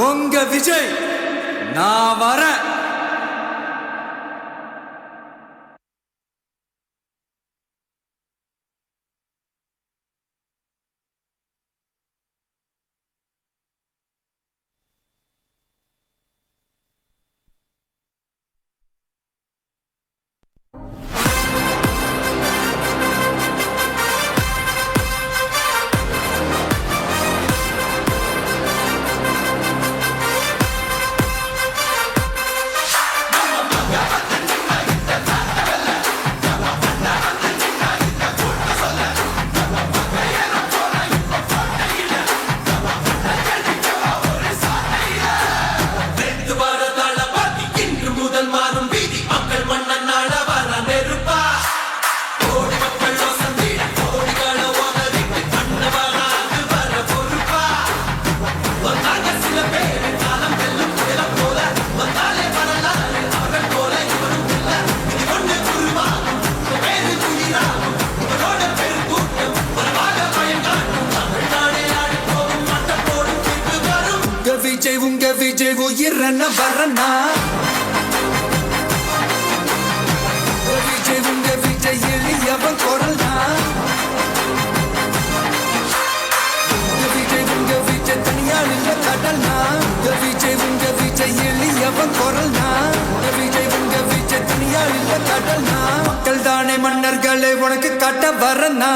உங்க விஜய் நான் வரேன். உங்க விஜய் உயிரன வரனா விஜய் உங்க விஜய் எளியவன் குரல்னா விஜய் உங்க விஜய் தனியால் இல்ல கடல்னா விஜய் உங்க விஜய் எளியவன் குரல்னா விஜய் உங்க விஜய் தனியால் இல்ல கடல்னா மக்கள் தானே மன்னர்களை உனக்கு காட்ட வரனா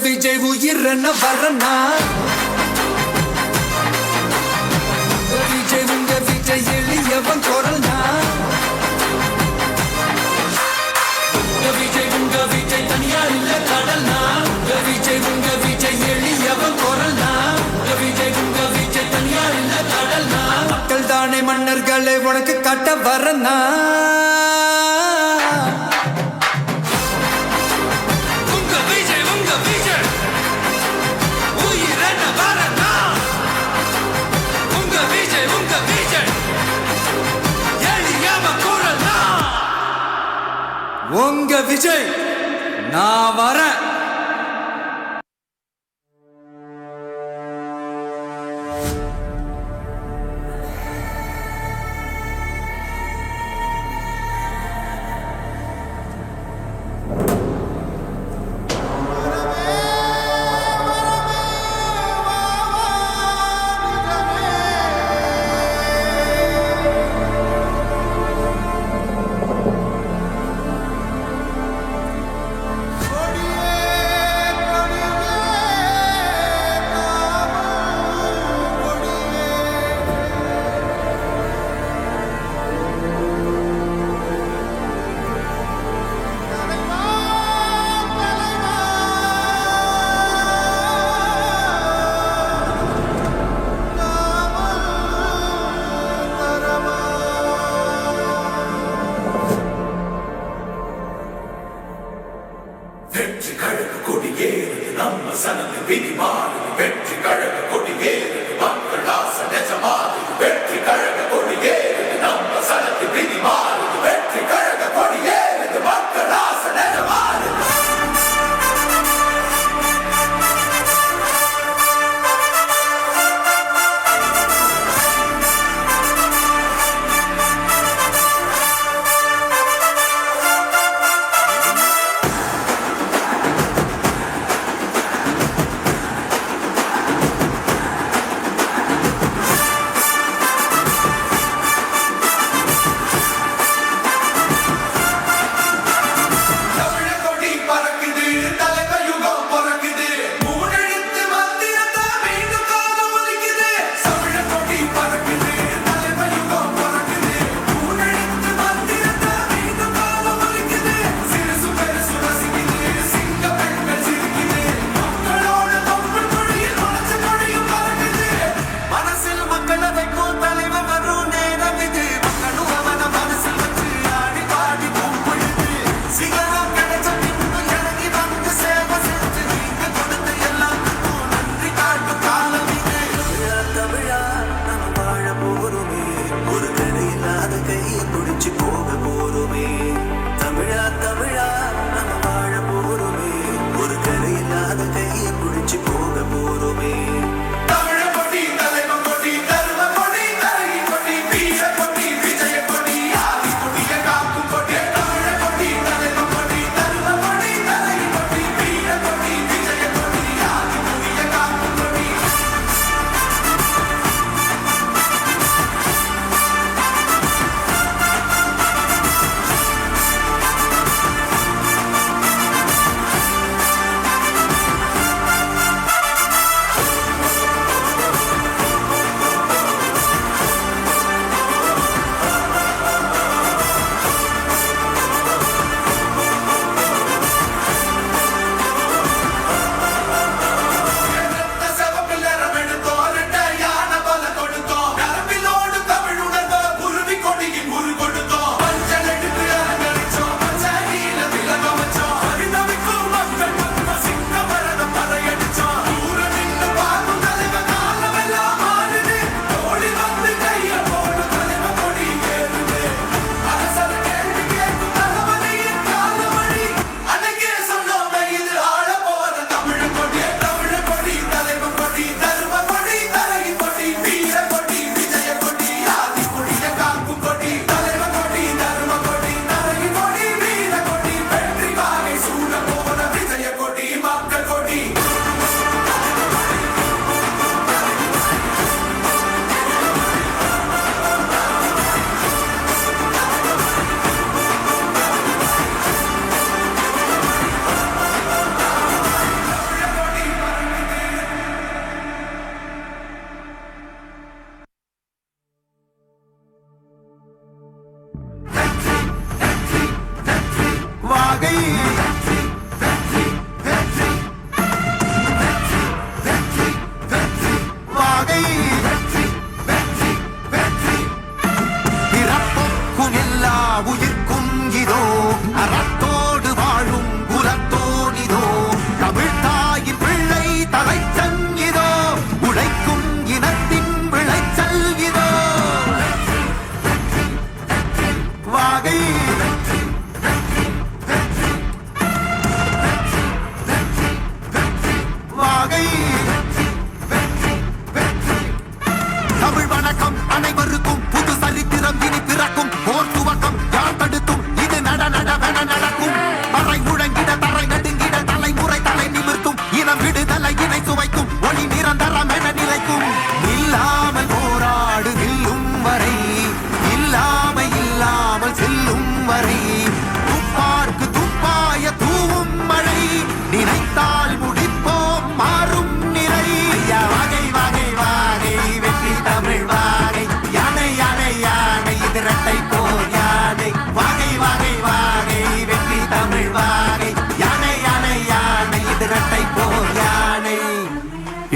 விஜய் உயிரன வரனா விஜய் உங்க விஜய் எளியவன் குரல்னா விஜய் உங்க விஜய் தனியார் இல்ல கடல்னா விஜய் உங்க விஜய் எளியவன் குரல்னா விஜய் உங்க விஜய் தனியார் இல்ல கடல்னா மக்கள் தானே மன்னர்களை உனக்கு காட்ட வரனா உங்க விஜய் நான் வரேன்.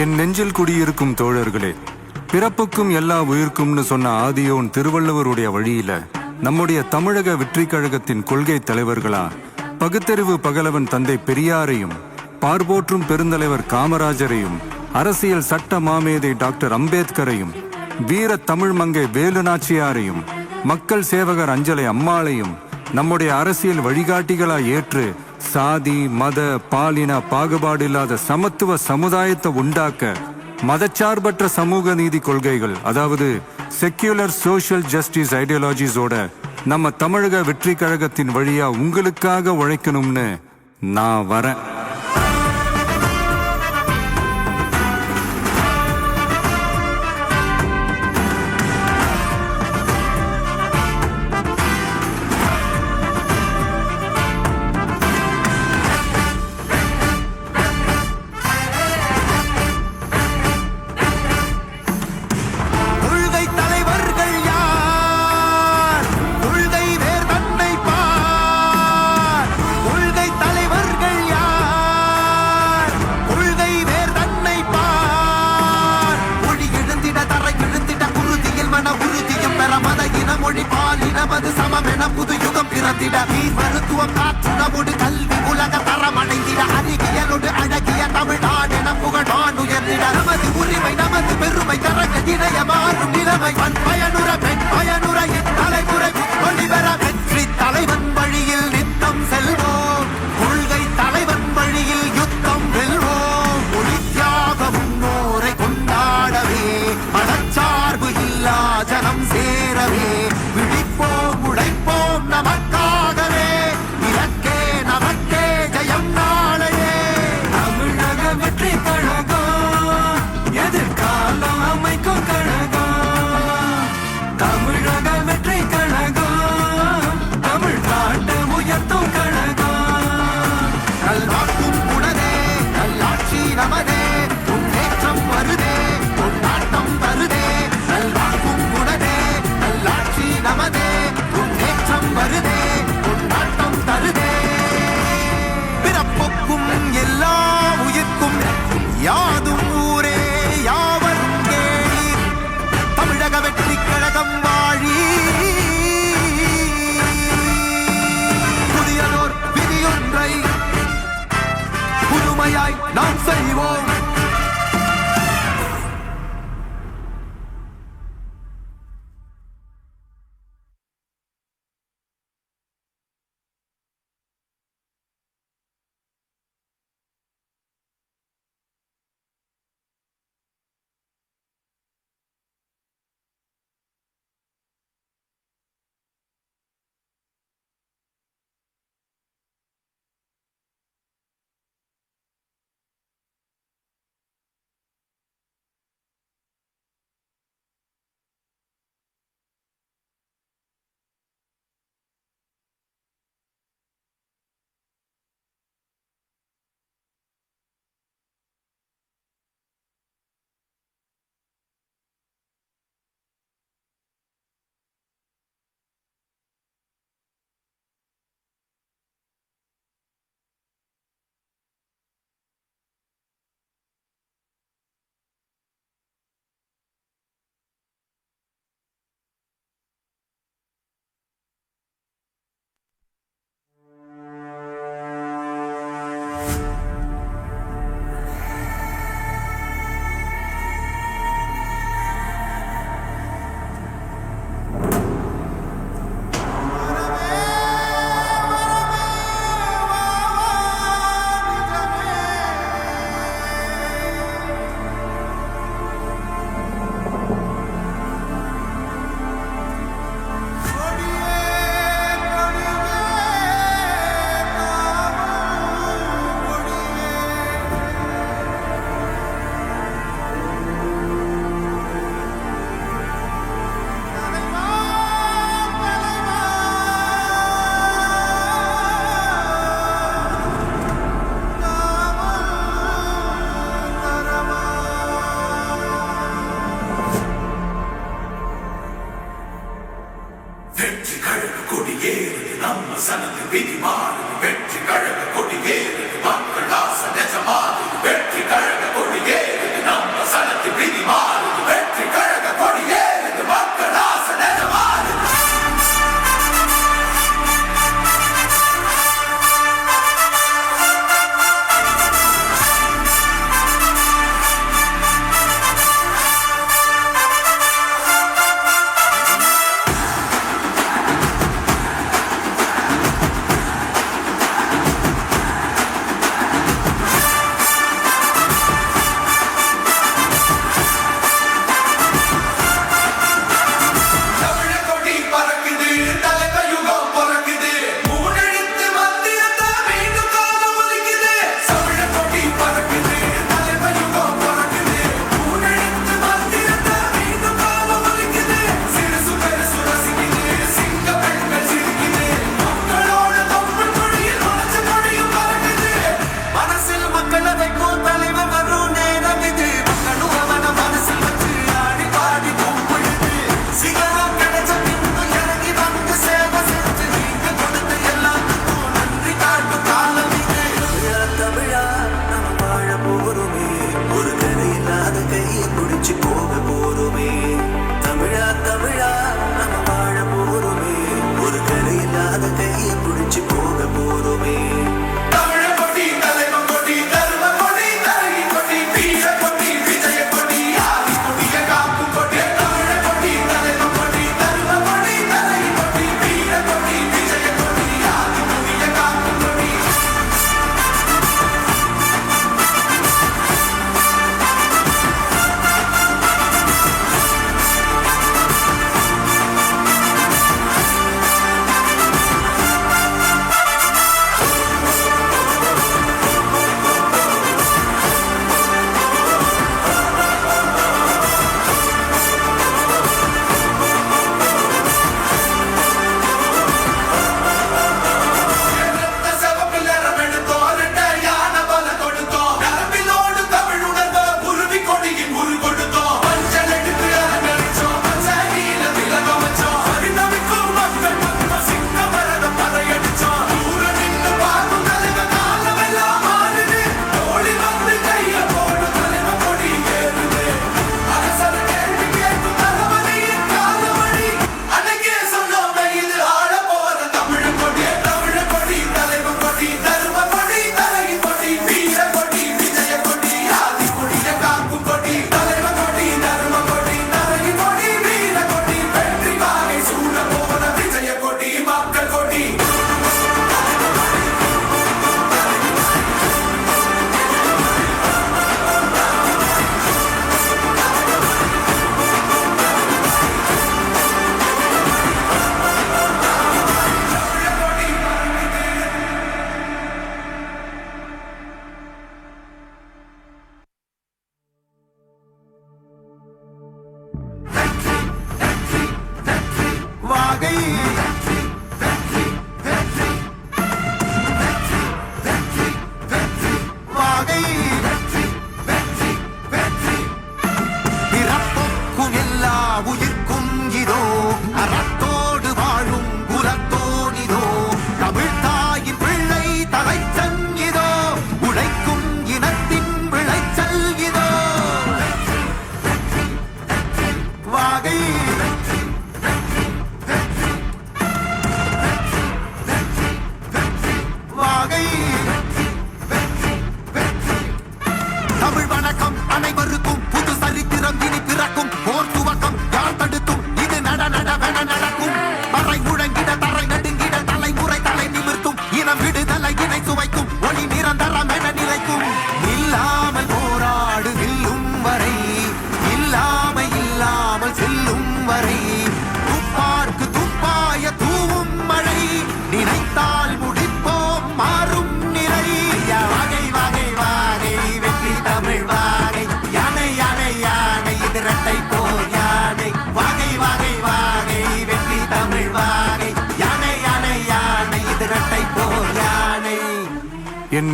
என் நெஞ்சில் குடியிருக்கும் தோழர்களே, பிறப்புக்கும் எல்லா உயிர்க்கும்னு சொன்ன ஆதியோன் திருவள்ளுவருடைய வழியில நம்முடைய தமிழக வெற்றிக் கழகத்தின் கொள்கை தலைவர்களா பகுத்தறிவு பகலவன் தந்தை பெரியாரையும், பார்போற்றும் பெருந்தலைவர் காமராஜரையும், அரசியல் சட்ட மாமேதை டாக்டர் அம்பேத்கரையும், வீர தமிழ் மங்கை வேலு நாச்சியாரையும், மக்கள் சேவகர் அஞ்சலை அம்மாளையும் நம்முடைய அரசியல் வழிகாட்டிகளா ஏற்று சாதி மத பாலின பாகுபாடு இல்லாத சமத்துவ சமுதாயத்தை உண்டாக்க மதச்சார்பற்ற சமூக நீதி கொள்கைகள், அதாவது செக்யூலர் சோஷியல் ஜஸ்டிஸ் ஐடியாலஜிஸோட நம்ம தமிழக வெற்றி கழகத்தின் வழியா உங்களுக்காக உழைக்கணும்னு நான் வரேன். நமது சமமென புது யுகம் பிறந்திட மருத்துவம் காற்றுணவோடு கல்வி உலக தரம் அடைந்திட அறிவியலோடு அழகிய தமிழ்நாடென புகழான் உயர்ந்திட நமது உரிமை நமது பெருமை கரங்க இணைய மாறும் நிலைமை பயனுற பெண் பயனுற தலைமுறை ஒளிபெற வெற்றி தலைவன் வழியில் நித்தம் செல்வோம், கொள்கை தலைவன் வழியில் யுத்தம் வெல்வோம். ஒளித்தியாக முன்னோரை கொண்டாடவே மதச்சார்பு இல்லா ஜனம் சேரவே உழைப்போம் நமக்காகவே, இலக்கே நமக்கே ஜெயம் நாளையே. தமிழக வெற்றி கழகம் எதிர்காலம் அமைக்கும் கழகம்.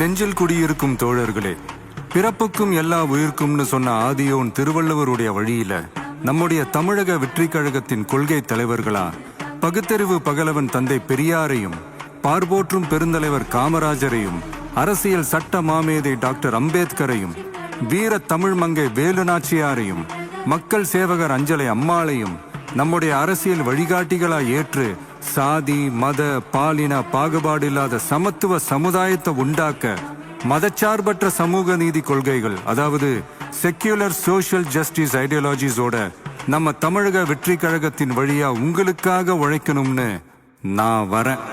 நெஞ்சில் குடியிருக்கும் தோழர்களே, பிறப்புக்கும் எல்லா உயிர்க்கும்னு சொன்ன ஆதியோன் திருவள்ளுவருடைய வழியில நம்முடைய தமிழக வெற்றிக் கழகத்தின் கொள்கை தலைவர்களா பகுத்தறிவு பகலவன் தந்தை பெரியாரையும், பார்போற்றும் பெருந்தலைவர் காமராஜரையும், அரசியல் சட்ட மாமேதை டாக்டர் அம்பேத்கரையும், வீர தமிழ் மங்கை வேலு நாச்சியாரையும், மக்கள் சேவகர் அஞ்சலை அம்மாளையும் நம்முடைய அரசியல் வழிகாட்டிகளா ஏற்று சாதி மத பாலின பாகுபாடு இல்லாத சமத்துவ சமுதாயத்தை உண்டாக்க மதச்சார்பற்ற சமூக நீதி கொள்கைகள், அதாவது செக்யூலர் சோஷியல் ஜஸ்டிஸ் ஐடியாலஜிஸோட நம்ம தமிழக வெற்றி கழகத்தின் வழியா உங்களுக்காக உழைக்கணும்னு நான் வரேன்.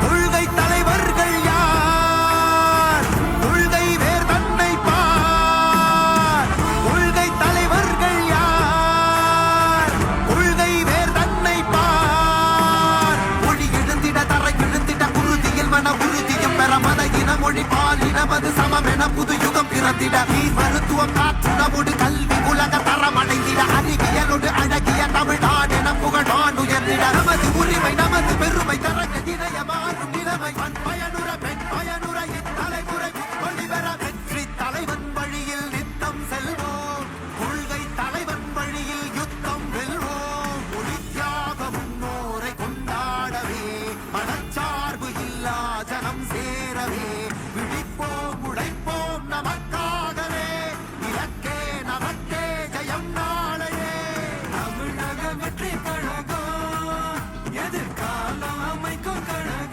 கொள்கை தலைவர்கள் யார்? கொள்கை வேர் தன்னை பார். கொள்கை தலைவர்கள் யார்? கொள்கை வேர் தன்னை பார். மொழி எழுந்திட தரை எழுந்திட உறுதியில் மன உறுதியும் பெற மத இன மொழி பால் இனமது சமமென புது யுகம் பிறந்திட நீர் மருத்துவம் காற்றுணவோடு கல்வி உலக தரமடைந்திட அறிவியலோடு அழகிய தமிழ்நாடு என புகழான் உயர்ந்திட நமது உரிமை நமது பெருமை தரங்க இணையமாறும் நிலைமை பயனுற பெண் பயனுற இத்தலைமுறை ஒளிவர வெற்றி தலைவன் வழியில் நித்தம் செல்வோம். கொள்கை தலைவன் வழியில் யுத்தம் வெல்வோம். ஒளித்தியாக முன்னோரை கொண்டாடவே மனச்சார்பு இல்லா ஜனம் சேரவே விழிப்போம் உழைப்போம் நமக்காகவே இலக்கே நமக்கே ஜெயம் நாளையே. தமிழக வெற்றி கழகம் எதிர்காலம் அமைக்கும் கழகம்.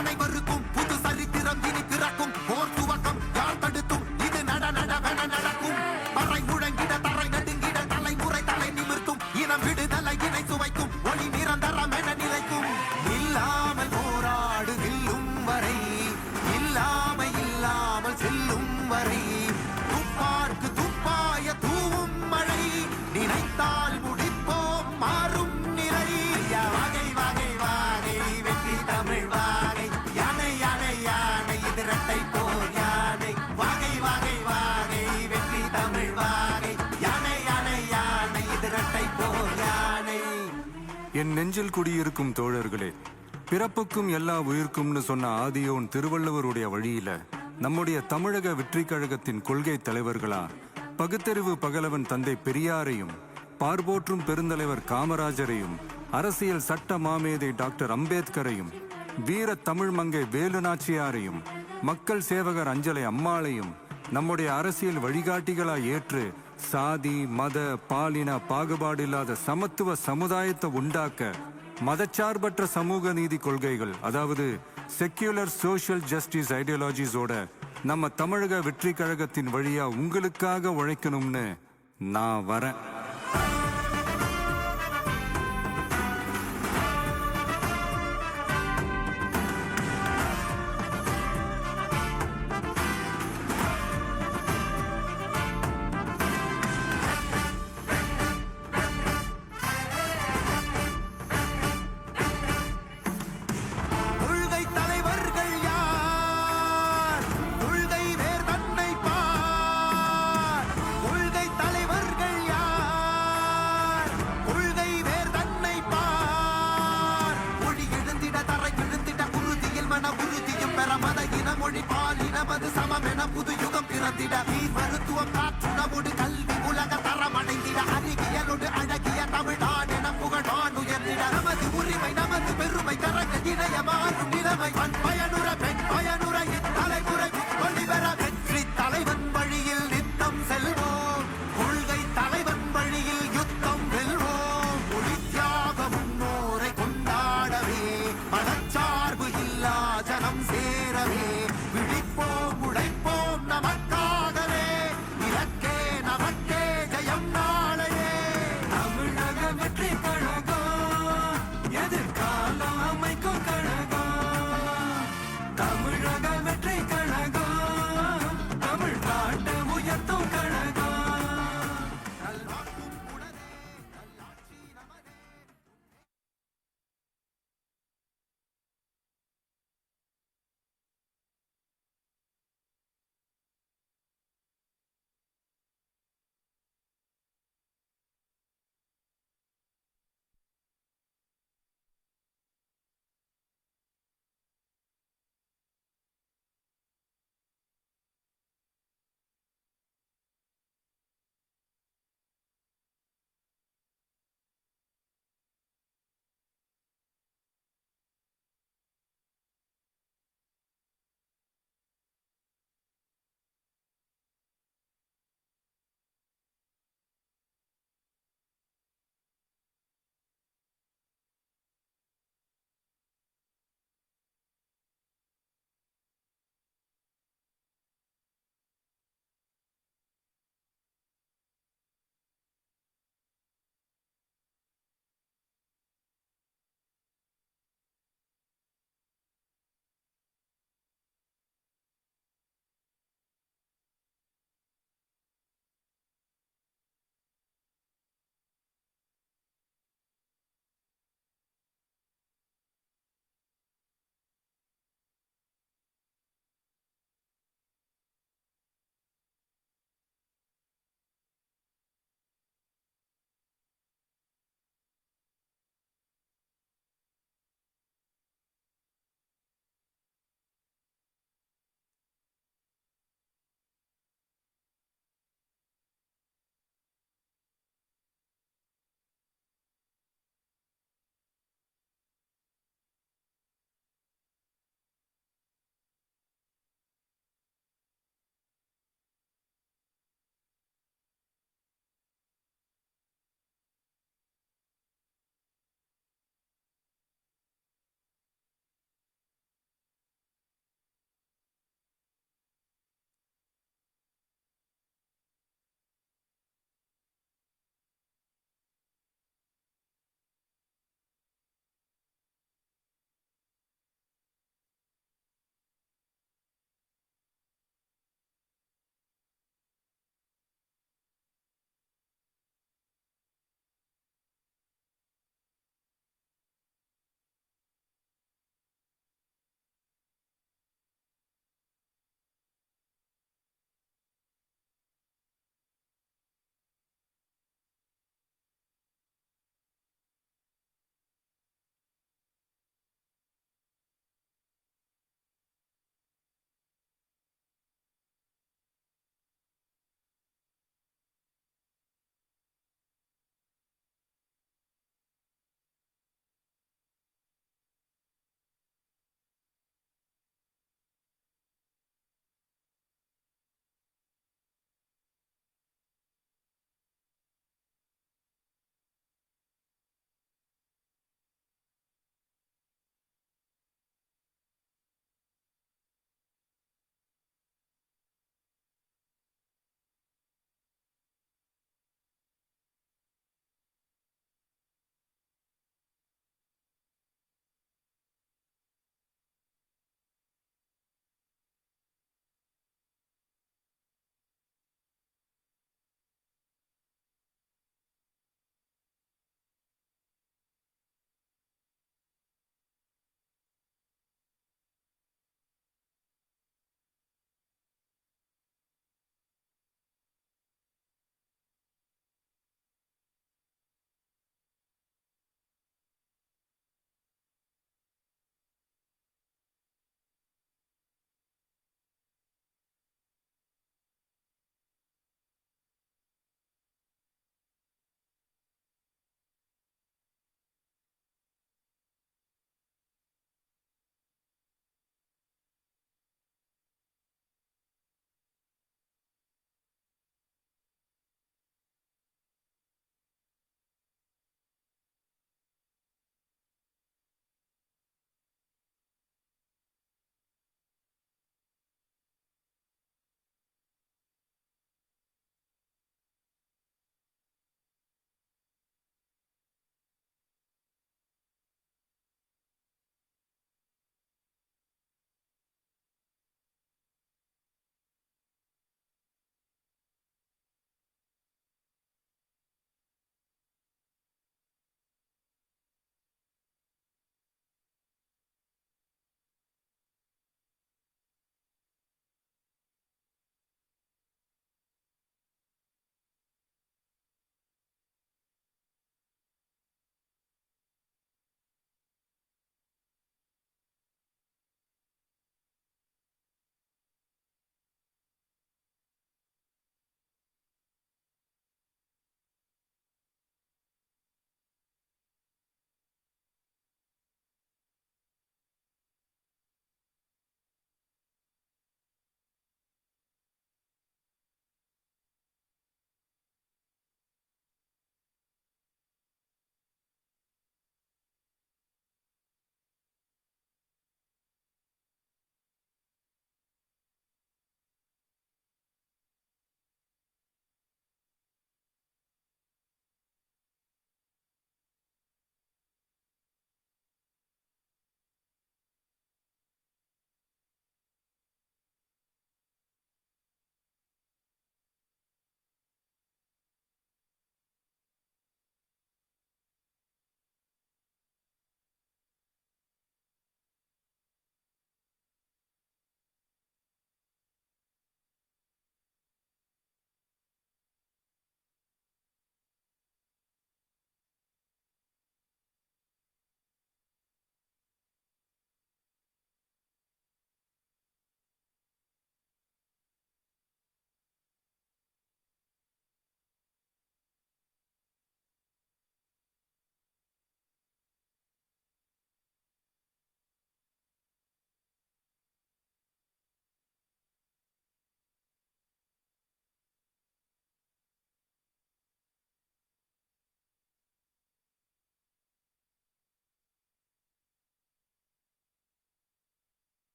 அனைவருக்கும் புது சரித்திரம் இனி பிறக்கும். போர் துவக்கம் யார் தடுத்தும் இது நடவென நடக்கும். பறை முழங்கிட தரை நடுங்கிட தலைமுறை தலை நிமிர்த்தும். இனம் விடுதலை இணை சுவைக்கும் ஒளி நிரந்தரம் என நிலைக்கும். இல்லாமல் போராடு வெல்லும் வரை, இல்லாமல் செல்லும் வரை, துப்பார்க்கு துப்பாய தூவும் மழை, நினைத்தால் முடிப்போம் மாறும் நிலை. வாகை வாகை வாகை வெற்றி தமிழ் வாகை, யானை யானை யானை இது இரட்டை போர் யானை. வாகை வாகை வாகை வெற்றி தமிழ் வாகை, யானை யானை யானை இது இரட்டை போர் யானை. என் நெஞ்சில் குடியிருக்கும் தோழர்களே, பிறப்புக்கும் எல்லா உயிர்க்கும்னு சொன்ன ஆதியோன் திருவள்ளுவருடைய வழியில நம்முடைய தமிழக வெற்றி கழகத்தின் கொள்கை தலைவர்களா பகுத்தறிவு பகலவன் தந்தை பெரியாரையும், பார்போற்றும் பெருந்தலைவர் காமராஜரையும், அரசியல் சட்ட மாமேதை டாக்டர் அம்பேத்கரையும், வீர தமிழ் மங்கை வேலு நாச்சியாரையும், மக்கள் சேவகர் அஞ்சலை அம்மாளையும் நம்முடைய அரசியல் வழிகாட்டிகளா ஏற்று சாதி மத பாலின பாகுபாடு இல்லாத சமத்துவ சமுதாயத்தை உண்டாக்க மதச்சார்பற்ற சமூக நீதி கொள்கைகள், அதாவது செக்யூலர் சோஷியல் ஜஸ்டிஸ் ஐடியாலஜிஸோட நம்ம தமிழக வெற்றி கழகத்தின் வழியா உங்களுக்காக உழைக்கணும்னு நான் வரேன். மொழி பாலினமது சமமென புது யுகம் பிறந்திட, மருத்துவம் காற்றுணவோடு கல்வி உலக தரமடைந்திட, அறிவியலோடு அழகிய தமிழ்நாடு என புகழான் உயர்ந்திட, நமது உரிமை நமது பெருமை கரங்க இணைய மாறும் நிலைமை, பயனுற பெண் பயனுற இத்தலைமுறை ஒளிபெற வெற்றி தலைவன் வழியில் நித்தம் செல்வோம், கொள்கை தலைவன் வழியில் யுத்தம் வெல்வோம். ஒளி தியாக முன்னோரை கொண்டாடவே, மதச்சார்பு இல்லா ஜனம் சேரவே, விழிப்போம் உழைப்போம் நமக்காகவே, இலக்கே நமக்கே ஜெயம் நாளையே. தமிழக வெற்றி கழகம் எதிர்க்க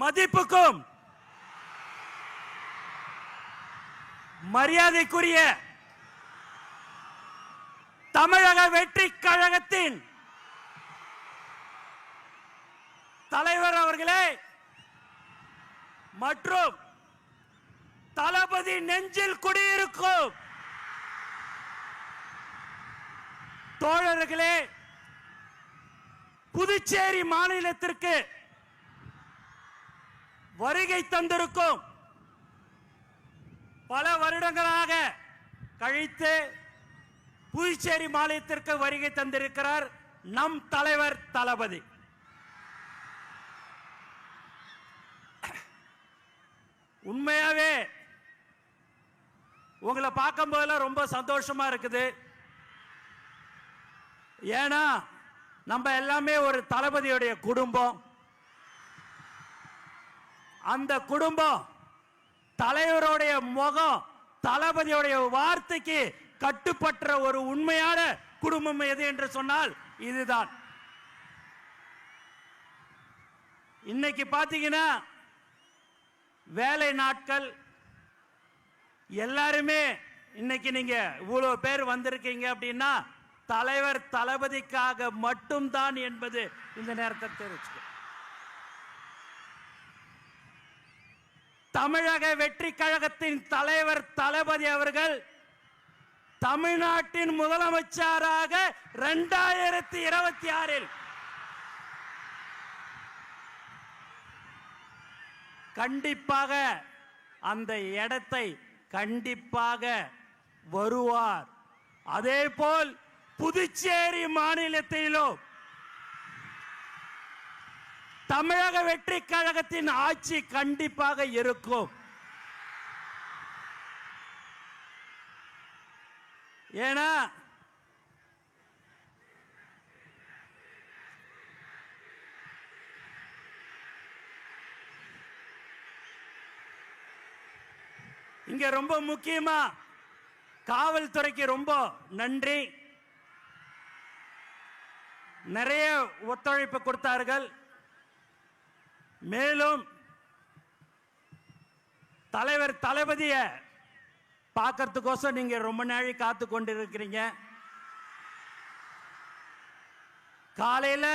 மதிப்புக்கும் மரியாதைக்குரிய தமிழக வெற்றி கழகத்தின் தலைவர் அவர்களே மற்றும் தளபதி நெஞ்சில் குடியிருக்கும் தோழர்களே, புதுச்சேரி மாநிலத்திற்கு வருகை தந்திருக்கும் பல வருடங்களாக கழித்து புதுச்சேரி மாநிலத்திற்கு வருகை தந்திருக்கிறார் நம் தலைவர் தளபதி. உண்மையாவே உங்களை பார்க்கும் போதெல்லாம் ரொம்ப சந்தோஷமா இருக்குது. ஏன்னா நம்ம எல்லாமே ஒரு தளபதியுடைய குடும்பம். அந்த குடும்பம் தலைவருடைய முகம் தளபதியுடைய வார்த்தைக்கு கட்டுப்பட்ட ஒரு உண்மையான குடும்பம் எது என்று சொன்னால் இதுதான். இன்னைக்கு பாத்தீங்கன்னா வேலை நாட்கள் எல்லாருமே இன்னைக்கு நீங்க இவ்வளவு பேர் வந்திருக்கீங்க அப்படின்னா தலைவர் தளபதிக்காக மட்டும்தான் என்பது இந்த நேரத்தை தெரிவிச்சு. தமிழக வெற்றி கழகத்தின் தலைவர் தளபதி அவர்கள் தமிழ்நாட்டின் முதலமைச்சராக 2026 கண்டிப்பாக அந்த இடத்தை கண்டிப்பாக வருவார். அதேபோல் புதுச்சேரி மாநிலத்திலும் தமிழக வெற்றி கழகத்தின் ஆட்சி கண்டிப்பாக இருக்கும். ஏன்னா இங்க ரொம்ப முக்கியமா காவல்துறைக்கு ரொம்ப நன்றி. நிறைய ஒத்துழைப்பு கொடுத்தார்கள். மேலும் தலைவர் தளபதிய பார்க்கறதுக்கோசம் நீங்க ரொம்ப நாளை காத்து கொண்டிருக்கிறீங்க. காலையில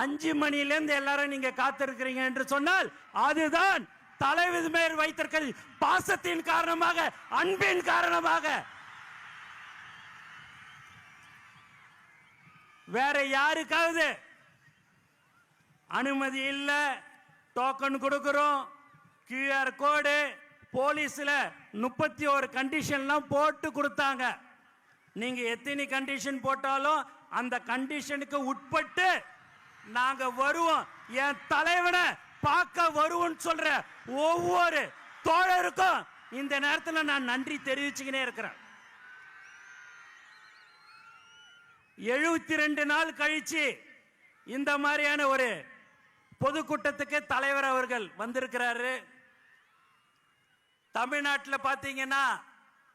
5 மணியிலிருந்து எல்லாரும் நீங்க காத்திருக்கிறீங்க என்று சொன்னால் அதுதான் தலைவர் மேல் வைத்திருக்கிற பாசத்தின் காரணமாக, அன்பின் காரணமாக. வேற யாருக்காவது அனுமதி இல்ல, டோக்கன் கொடுக்கிறோம், QR கோடு, போலீஸ்ல 31 கண்டிஷன்லாம் போட்டு கொடுத்தாங்க. நீங்க எத்தனை கண்டிஷன் போட்டாலும் அந்த கண்டிஷனுக்கு உட்பட்டு நாங்க வருவோம். என் தலைவனை பார்க்க வருவோம் சொல்ற ஒவ்வொரு தோழருக்கும் இந்த நேரத்தில் நான் நன்றி தெரிவிச்சுக்கினே இருக்கிறேன். 72 நாள் கழிச்சு இந்த மாதிரியான ஒரு பொதுக்கூட்டத்துக்கு தலைவர் அவர்கள் வந்திருக்கிறாரு. தமிழ்நாட்டில் பார்த்தீங்கன்னா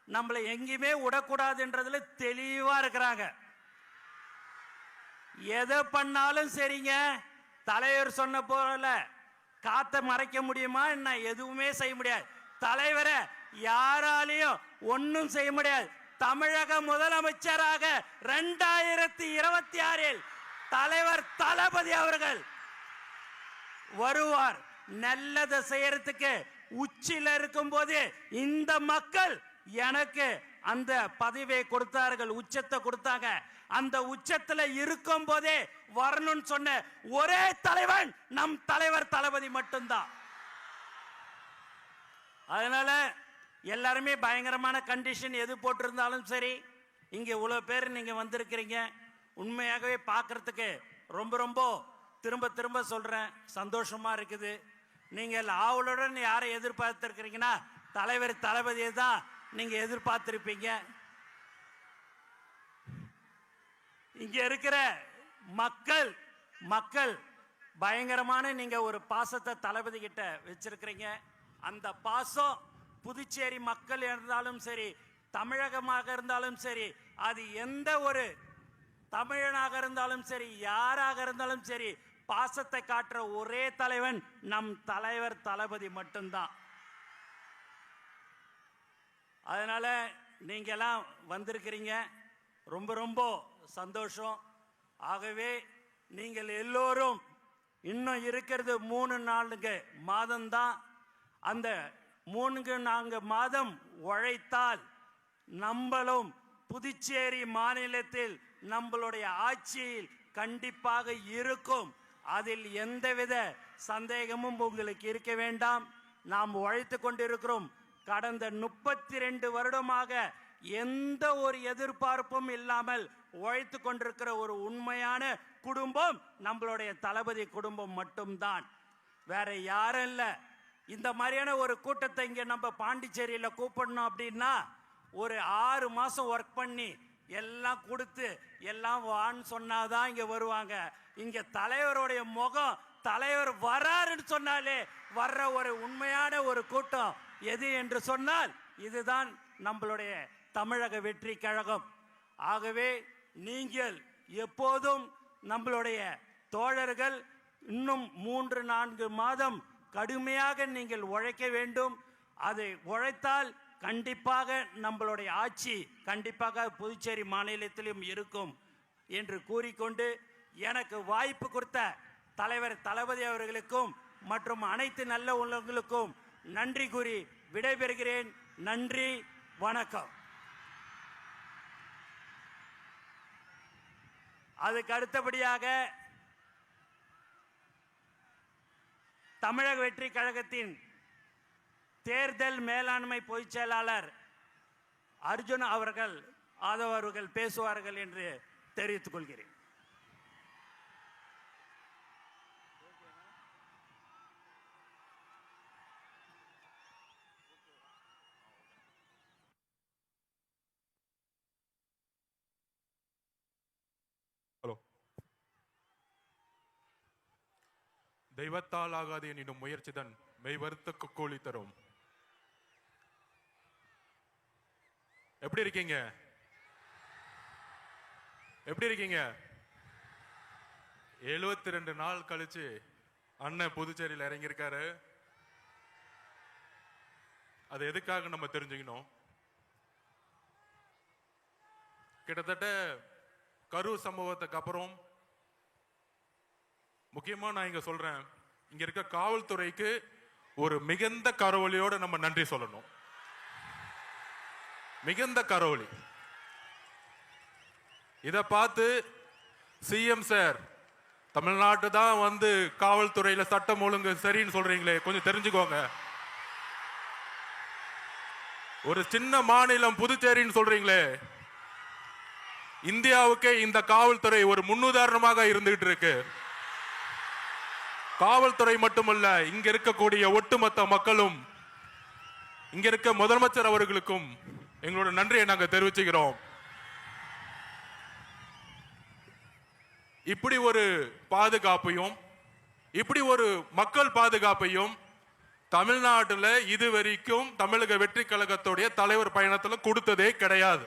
நம்மளை எங்கேயுமே விடக்கூடாதுன்றதுல தெளிவா இருக்கிறாங்க. எதை பண்ணாலும் சரிங்க, தலைவர் சொன்ன போல காத்த மறைக்க முடியுமா என்ன? எதுவுமே செய்ய முடியாது. தலைவரை யாராலையும் ஒன்னும் செய்ய முடியாது. தமிழக முதலமைச்சராக 2026 தலைவர் தளபதி அவர்கள் வருவார். நல்லதை செய்யறதுக்கு உச்சில இருக்கும் போது இந்த மக்கள் எனக்கு அந்த பதவியை கொடுத்தார்கள், உச்சத்தை கொடுத்தாங்க. அந்த உச்சத்துல இருக்கும் போதே வரணும்னு சொன்ன ஒரே தலைவன் நம் தலைவர் தளபதி மட்டும்தான். அதனால எல்லாருமே பயங்கரமான கண்டிஷன் எது போட்டிருந்தாலும் சரி, இங்க இவ்வளவு பேர் நீங்க வந்திருக்கிறீங்க. உண்மையாகவே பார்க்கறதுக்கு ரொம்ப ரொம்ப திரும்ப திரும்ப சொல்றேன், சந்தோஷமா இருக்குது. நீங்கள் ஆவலுடன் யாரை எதிர்பார்த்திருக்கிறீங்கன்னா தலைவர் தளபதியை தான் நீங்க எதிர்பார்த்திருப்பீங்க. இங்க இருக்கிற மக்கள் பயங்கரமான நீங்க ஒரு பாசத்தை தளபதி கிட்ட வச்சிருக்கிறீங்க. அந்த பாசம் புதுச்சேரி மக்கள் இருந்தாலும் சரி, தமிழகமாக இருந்தாலும் சரி, அது எந்த ஒரு தமிழனாக இருந்தாலும் சரி, யாராக இருந்தாலும் சரி, பாசத்தை காட்டுற ஒரே தலைவன் நம் தலைவர் தளபதி மட்டும்தான். அதனால நீங்க எல்லாம் வந்திருக்கிறீங்க, ரொம்ப ரொம்ப சந்தோஷம். ஆகவே நீங்கள் எல்லோரும் இன்னும் இருக்கிறது 3-4 மாதம்தான். அந்த 3-4 மாதம் உழைத்தால் நம்மளும் புதுச்சேரி மாநிலத்தில் நம்மளுடைய ஆட்சியில் கண்டிப்பாக இருக்கும். அதில் எந்தவித சந்தேகமும் உங்களுக்கு இருக்க வேண்டாம். நாம் உழைத்து கொண்டிருக்கிறோம். கடந்த 32 வருடமாக எந்த ஒரு எதிர்பார்ப்பும் இல்லாமல் உழைத்து கொண்டிருக்கிற ஒரு உண்மையான குடும்பம் நம்மளுடைய தளபதி குடும்பம் மட்டும்தான், வேற யாரும் இல்லை. இந்த மாதிரியான ஒரு கூட்டத்தை இங்க நம்ம பாண்டிச்சேரியில கூப்பிடணும் அப்படின்னா ஒரு 6 மாசம் ஒர்க் பண்ணி எல்லாம் கொடுத்து எல்லாம் வான்னு சொன்னாதான் இங்க வருவாங்க. இங்க தலைவருடைய முகம், தலைவர் வராருன்னு சொன்னாலே வர்ற ஒரு உண்மையான ஒரு கூட்டம் எது என்று சொன்னால் இதுதான் நம்மளுடைய தமிழக வெற்றி கழகம். ஆகவே நீங்கள் எப்போதும் நம்மளுடைய தோழர்கள் இன்னும் 3-4 மாதம் கடுமையாக நீங்கள் உழைக்க வேண்டும். அதை உழைத்தால் கண்டிப்பாக நம்மளுடைய ஆட்சி கண்டிப்பாக புதுச்சேரி மாநிலத்திலும் இருக்கும் என்று கூறிக்கொண்டு எனக்கு வாய்ப்பு கொடுத்த தலைவர் தளபதி அவர்களுக்கும் மற்றும் அனைத்து நல்ல உள்ளவங்களுக்கும் நன்றி கூறி விடைபெறுகிறேன். நன்றி, வணக்கம். அதுக்கு அடுத்தபடியாக தமிழக வெற்றி கழகத்தின் தேர்தல் மேலாண்மை பொதுச் செயலாளர் அர்ஜுன் அவர்கள் ஆதவ் அவர்கள் பேசுவார்கள் என்று தெரிவித்துக் கொள்கிறேன். தெய்வத்தால் ஆகாது எனினும் முயற்சிதான் மெய்வருத்த கூலி தரும். எப்படி இருக்கீங்க? எப்படி இருக்கீங்க? 72 நாள் கழிச்சு அண்ணன் புதுச்சேரியில் இறங்கியிருக்காரு. அது எதுக்காக நம்ம தெரிஞ்சுக்கணும். கிட்டத்தட்ட கரூர் சம்பவத்துக்கு அப்புறம் முக்கியமா நான் இங்க சொல்றேன், இங்க இருக்க காவல்துறைக்கு ஒரு மிகுந்த கரவொலியோட நம்ம நன்றி சொல்லணும். மிகுந்த கரவொலி. இத பார்த்து சிஎம் சார் தமிழ்நாட்டு தான் வந்து காவல்துறையில சட்டம் ஒழுங்கு சரின்னு சொல்றீங்களே, கொஞ்சம் தெரிஞ்சுக்கோங்க. ஒரு சின்ன மாநிலம் புதுச்சேரின்னு சொல்றீங்களே, இந்தியாவுக்கே இந்த காவல்துறை ஒரு முன்னுதாரணமாக இருந்துகிட்டு இருக்கு. காவல்துறை மட்டுமல்ல, இங்க இருக்கக்கூடிய ஒட்டுமொத்த மக்களும், இங்க இருக்க முதலமைச்சர் அவர்களுக்கும் எங்களோட நன்றியை நாங்க தெரிவிச்சுக்கிறோம். இப்படி ஒரு பாதுகாப்பையும் இப்படி ஒரு மக்கள் பாதுகாப்பையும் தமிழ்நாட்டில் இதுவரைக்கும் தமிழக வெற்றி கழகத்துடைய தலைவர் பயணத்தில் கொடுத்ததே கிடையாது.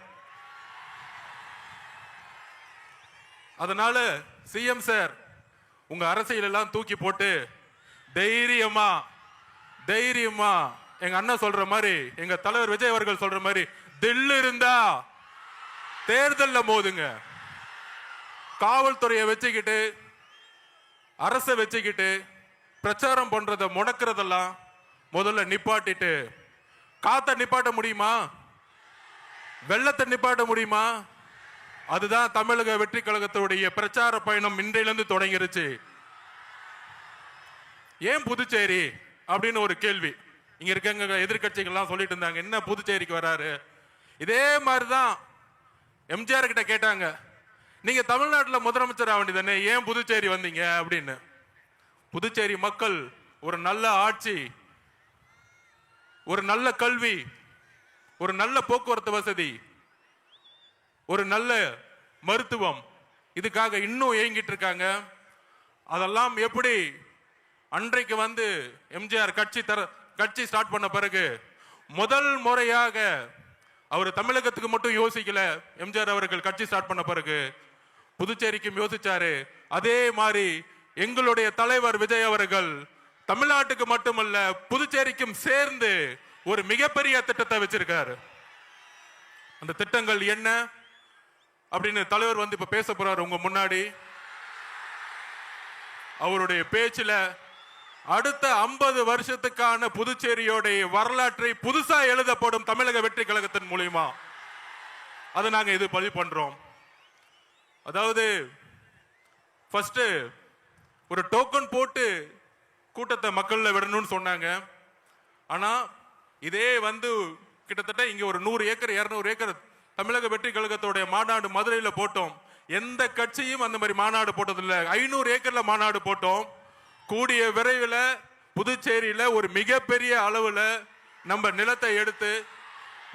அதனால சிஎம் சார் உங்க அரசியல் எல்லாம் தூக்கி போட்டு தைரியமா எங்க அண்ணன் சொல்ற மாதிரி, எங்க தலைவர் விஜய் அவர்கள் சொல்ற மாதிரி தில்லு இருந்தா தேர்தல்ல மோதுங்க. காவல்துறையை வச்சுக்கிட்டு அரசை வச்சுக்கிட்டு பிரச்சாரம் பண்றத முடக்கிறதெல்லாம் முதல்ல நிப்பாட்டிட்டு, காத்த நிப்பாட்ட முடியுமா? வெள்ளத்தை நிப்பாட்ட முடியுமா? அதுதான் தமிழக வெற்றி கழகத்துடைய பிரச்சார பயணம் இன்றையிலிருந்து தொடங்கிருச்சு. ஏன் புதுச்சேரி அப்படின்னு ஒரு கேள்வி இங்க இருக்க எதிர்கட்சிகள்லாம் சொல்லிட்டு இருந்தாங்க, என்ன புதுச்சேரிக்கு வராரு? இதே மாதிரிதான் எம்ஜிஆர் கிட்ட கேட்டாங்க, நீங்க தமிழ்நாட்டில் முதலமைச்சர் ஆக வேண்டியதானே, ஏன் புதுச்சேரி வந்தீங்க அப்படின்னு. புதுச்சேரி மக்கள் ஒரு நல்ல ஆட்சி, ஒரு நல்ல கல்வி, ஒரு நல்ல போக்குவரத்து வசதி, ஒரு நல்ல மருத்துவம், இதுக்காக இன்னும் ஏங்கிட்டு இருக்காங்க. அதெல்லாம் எப்படி அன்றைக்கு வந்து எம்ஜிஆர் கட்சி ஸ்டார்ட் பண்ண பிறகு முதல் முறையாக அவர் தமிழகத்துக்கு மட்டும் யோசிக்கல. எம்ஜிஆர் அவர்கள் கட்சி ஸ்டார்ட் பண்ண பிறகு புதுச்சேரிக்கும் யோசிச்சாரு. அதே மாதிரி எங்களுடைய தலைவர் விஜய் அவர்கள் தமிழ்நாட்டுக்கு மட்டுமல்ல புதுச்சேரிக்கும் சேர்ந்து ஒரு மிகப்பெரிய திட்டத்தை வச்சிருக்காரு. அந்த திட்டங்கள் என்ன அப்படின்னு தலைவர் வந்து இப்ப பேச போறாரு உங்க முன்னாடி. அவருடைய பேச்சுல அடுத்த 50 வருஷத்துக்கான புதுச்சேரியோடைய வரலாற்றை புதுசா எழுதப்படும் தமிழக வெற்றி கழகத்தின் மூலியமா அதை நாங்க இது பதிவு பண்றோம். அதாவது ஃபர்ஸ்ட் ஒரு டோக்கன் போட்டு கூட்டத்தை மக்கள்ல விடணும்னு சொன்னாங்க. ஆனா இதே வந்து கிட்டத்தட்ட இங்க ஒரு 100 ஏக்கர் 200 ஏக்கர் தமிழக வெற்றி கழகத்தோட மாநாடு மதுரையில போட்டோம். எந்த கட்சியும் அந்த மாதிரி மாநாடு போட்டதில்லை. 500 ஏக்கர்ல மாநாடு போட்டோம். கூடிய விரைவில் புதுச்சேரியில ஒரு மிகப்பெரிய அளவுல நம்ம நிலத்தை எடுத்து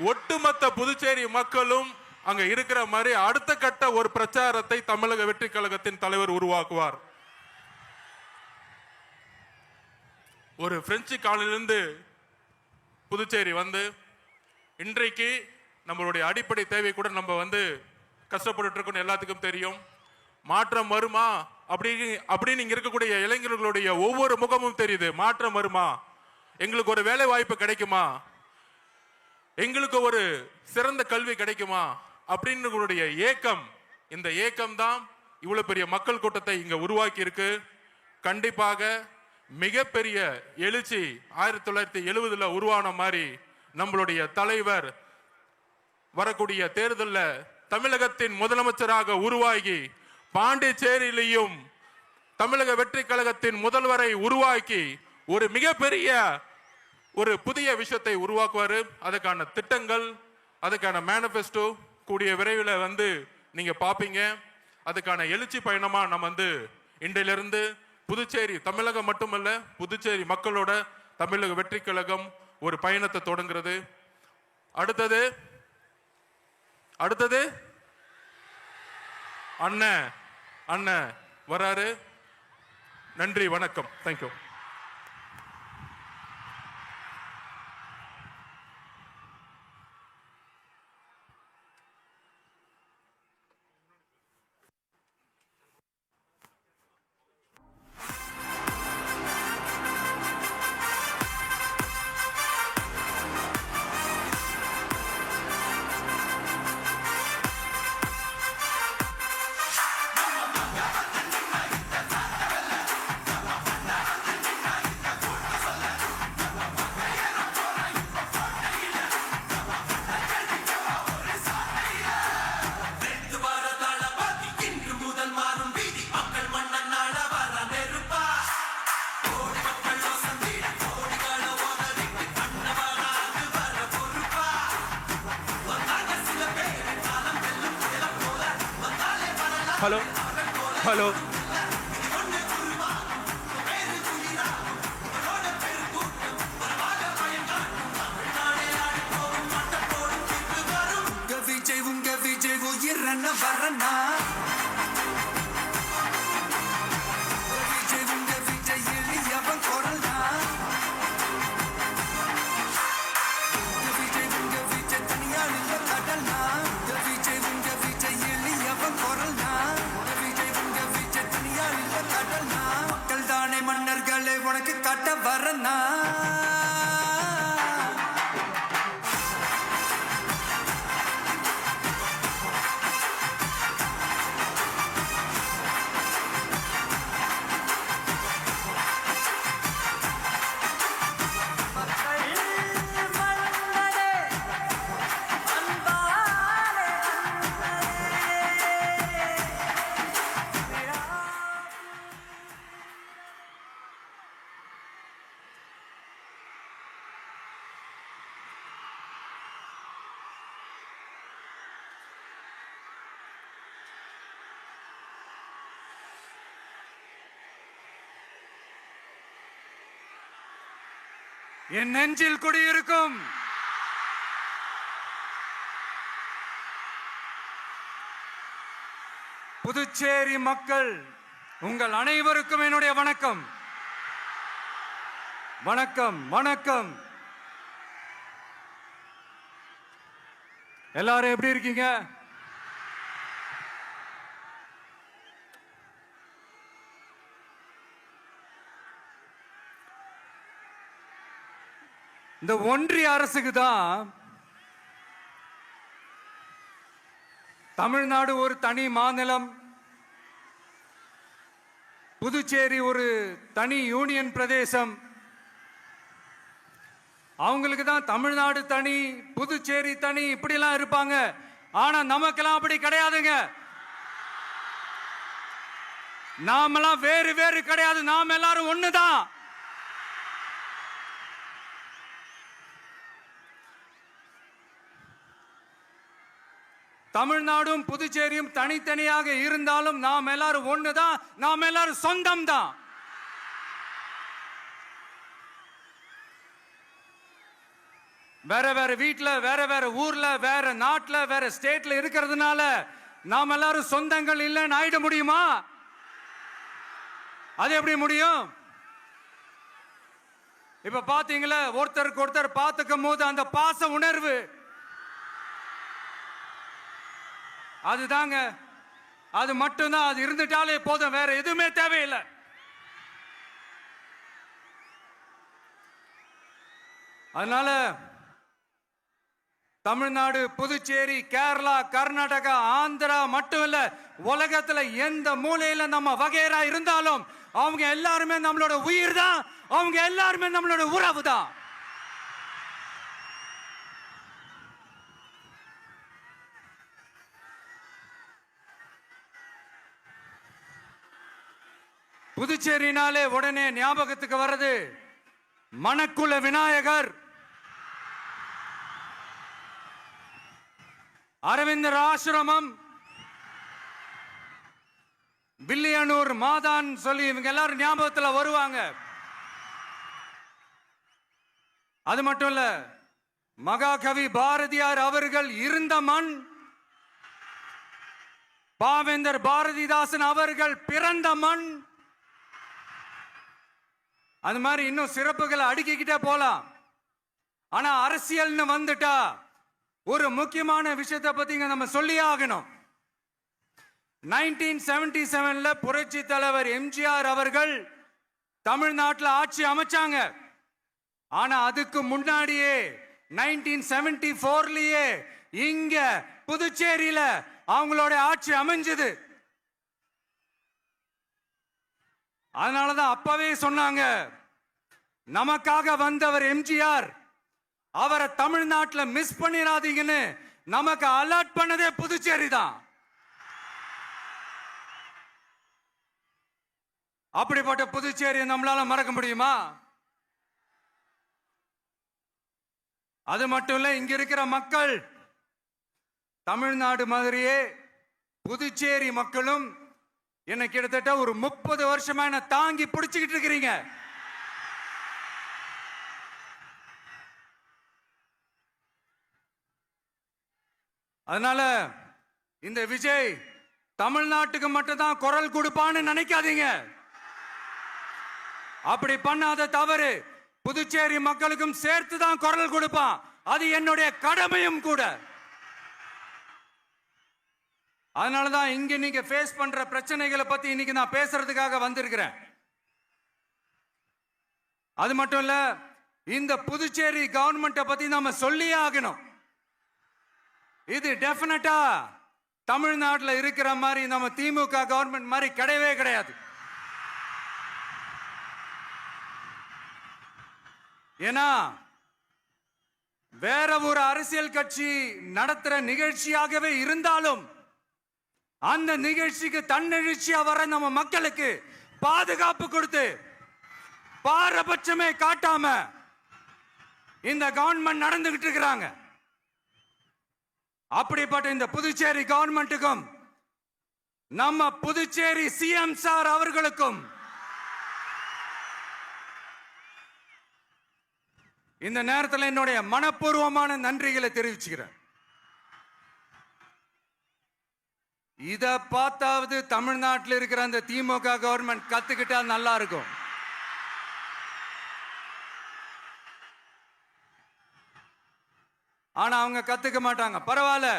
ஒட்டுமொத்த புதுச்சேரி மக்களும் அங்க இருக்கிற மாதிரி அடுத்த கட்ட ஒரு பிரச்சாரத்தை தமிழக வெற்றி கழகத்தின் தலைவர் உருவாக்குவார். ஒரு பிரெஞ்சு காலனிலிருந்து புதுச்சேரி வந்து இன்றைக்கு நம்மளுடைய அடிப்படை தேவை கூட நம்ம வந்து கஷ்டப்பட்டு இருக்கோம், எல்லாத்துக்கும் தெரியும். மாற்றம் வருமா அப்படின்னு இங்க இருக்கக்கூடிய இளைஞர்களுடைய ஒவ்வொரு முகமும் தெரியுது. மாற்றம் வருமா, எங்களுக்கு ஒரு வேலை வாய்ப்பு கிடைக்குமா, எங்களுக்கு ஒரு சிறந்த கல்வி கிடைக்குமா அப்படின்னு ஏக்கம். இந்த ஏக்கம் தான் இவ்வளவு பெரிய மக்கள் கூட்டத்தை இங்க உருவாக்கி இருக்கு. கண்டிப்பாக மிகப்பெரிய எழுச்சி 1970 உருவான மாதிரி நம்மளுடைய தலைவர் வரக்கூடிய தேர்தலில் தமிழகத்தின் முதலமைச்சராக உருவாகி பாண்டிச்சேரியிலையும் தமிழக வெற்றி கழகத்தின் முதல்வரை உருவாக்கி ஒரு மிகப்பெரிய ஒரு புதிய விஷயத்தை உருவாக்குவாரு. அதுக்கான திட்டங்கள், அதுக்கான மேனிஃபெஸ்டோ கூடிய விரைவில் வந்து நீங்க பாப்பீங்க. அதுக்கான எழுச்சி பயணமா நம்ம வந்து இன்றையிலிருந்து புதுச்சேரி, தமிழகம் மட்டுமல்ல புதுச்சேரி மக்களோட தமிழக வெற்றி கழகம் ஒரு பயணத்தை தொடங்குறது. அடுத்தது அண்ணன் வராரு. நன்றி, வணக்கம், தேங்க்யூ. ஹலோ ஹலோ உங்க விஜய் உயிரன வரனா, விஜய் உங்க விஜய் எளியவன் குரல்னா, விஜய் உங்க விஜய் தனியார் இல்ல கடல்னா, விஜய் உங்க விஜய் எளியவன் குரல்னா, விஜய் உங்க விஜய் தனியார் இல்ல கடல்னா, மக்கள் தானே மன்னர்களே உனக்கு காட்ட வரனா. என் நெஞ்சில் குடியிருக்கும் புதுச்சேரி மக்கள் உங்கள் அனைவருக்கும் என்னுடைய வணக்கம். வணக்கம் வணக்கம். எல்லாரும் எப்படி இருக்கீங்க? இந்த ஒன்றிய அரசுக்கு தான் தமிழ்நாடு ஒரு தனி மாநிலம், புதுச்சேரி ஒரு தனி யூனியன் பிரதேசம். அவங்களுக்கு தான் தமிழ்நாடு தனி, புதுச்சேரி தனி, இப்படிலாம் இருப்பாங்க. ஆனா நமக்கெல்லாம் அப்படி கிடையாதுங்க. நாமெல்லாம் வேறு வேறு கிடையாது, நாம் எல்லாரும் ஒண்ணுதான். தமிழ்நாடும் புதுச்சேரியும் தனித்தனியாக இருந்தாலும் நாம் எல்லாரும் ஒண்ணுதான், நாம் எல்லாரும் சொந்தம் தான். வேற வேற வீட்டுல, வேற வேற ஊர்ல, வேற நாட்டுல, வேற ஸ்டேட்ல இருக்கிறதுனால நாம் எல்லாரும் சொந்தங்கள் இல்லைன்னு ஆயிட முடியுமா? அது எப்படி முடியும்? இப்ப பாத்தீங்களா, ஒருத்தருக்கு ஒருத்தர் பார்த்துக்கும் போது அந்த பாச உணர்வு, அதுதாங்க, அது மட்டும்தான். அது இருந்துட்டாலே போதும், வேற எதுவுமே தேவையில்லை. அதனால தமிழ்நாடு, புதுச்சேரி, கேரளா, கர்நாடகா, ஆந்திரா மட்டும் இல்ல, உலகத்துல எந்த மூலையில நம்ம வகைரா இருந்தாலும் அவங்க எல்லாருமே நம்மளோட உயிர் தான், அவங்க எல்லாருமே நம்மளோட உறவு தான். புதுச்சேரினாலே உடனே ஞாபகத்துக்கு வர்றது மணக்குள விநாயகர், அரவிந்தர் ஆசிரமம், வில்லியனூர் மாதான் சொல்லி இவங்க எல்லாரும் ஞாபகத்தில் வருவாங்க. அது மட்டும் இல்ல, மகாகவி பாரதியார் அவர்கள் இருந்த மண், பாவேந்தர் பாரதிதாசன் அவர்கள் பிறந்த மண். அது மாதிரி இன்னும் சிறப்புகளை அடுக்கிக்கிட்டே போலாம். ஆனா அரசியல்னு வந்துட்டா ஒரு முக்கியமான விஷயத்தை பத்தி நம்ம சொல்லி ஆகணும். 1977ல புரட்சி தலைவர் எம்ஜிஆர் அவர்கள் தமிழ்நாட்டில் ஆட்சி அமைச்சாங்க. ஆனா அதுக்கு முன்னாடியே 1974லயே இங்க புதுச்சேரியில அவங்களோட ஆட்சி அமைஞ்சது. அதனாலதான் அப்பவே சொன்னாங்க, நமக்காக வந்தவர் எம்ஜிஆர், அவரை தமிழ்நாட்டில் மிஸ் பண்ணிடாதீங்கன்னு நமக்கு அலர்ட் பண்ணதே புதுச்சேரி தான். அப்படிப்பட்ட புதுச்சேரியை நம்மளால மறக்க முடியுமா? அது மட்டும் இல்ல, இங்க இருக்கிற மக்கள் தமிழ்நாடு மாதிரியே புதுச்சேரி மக்களும் என்ன கிட்டத்தட்ட ஒரு 30 வருஷமா என்ன தாங்கி பிடிச்சுக்கிட்டு இருக்கிறீங்க. அதனால இந்த விஜய் தமிழ்நாட்டுக்கு மட்டும்தான் குரல் கொடுப்பான்னு நினைக்காதீங்க. அப்படி பண்ணாத தவறு, புதுச்சேரி மக்களுக்கும் சேர்த்து தான் குரல் கொடுப்பான். அது என்னுடைய கடமையும் கூட. அதனாலதான் இங்க நீங்க ஃபேஸ் பண்ற பிரச்சனைகளை பத்தி இன்னைக்கு நான் பேசுறதுக்காக வந்திருக்கிறேன். அது மட்டும் இல்ல, இந்த புதுச்சேரி கவர்மெண்ட்டை பத்தி நாம சொல்லியே ஆகணும். இது டெஃபினட்டா தமிழ்நாட்டில் இருக்கிற மாதிரி நம்ம திமுக கவர்மெண்ட் மாதிரி கிடையவே கிடையாது. ஏன்னா வேற ஒரு அரசியல் கட்சி நடத்துற நிகழ்ச்சியாகவே இருந்தாலும் அந்த நிகழ்ச்சிக்கு தன்னெழுச்சியா வர நம்ம மக்களுக்கு பாதுகாப்பு கொடுத்து பாரபட்சமே காட்டாம இந்த கவர்மெண்ட் நடந்துகிட்டு இருக்கிறாங்க. அப்படிப்பட்ட இந்த புதுச்சேரி கவர்மெண்ட்டுக்கும் நம்ம புதுச்சேரி சிஎம் சார் அவர்களுக்கும் இந்த நேரத்தில் என்னுடைய மனப்பூர்வமான நன்றிகளை தெரிவிச்சுக்கிறேன். இத பார்த்தாவது தமிழ்நாட்டில் இருக்கிற அந்த திமுக கவர்மெண்ட் கத்துக்கிட்டா நல்லா இருக்கும். ஆனா அவங்க கத்துக்க மாட்டாங்க. பரவாயில்ல,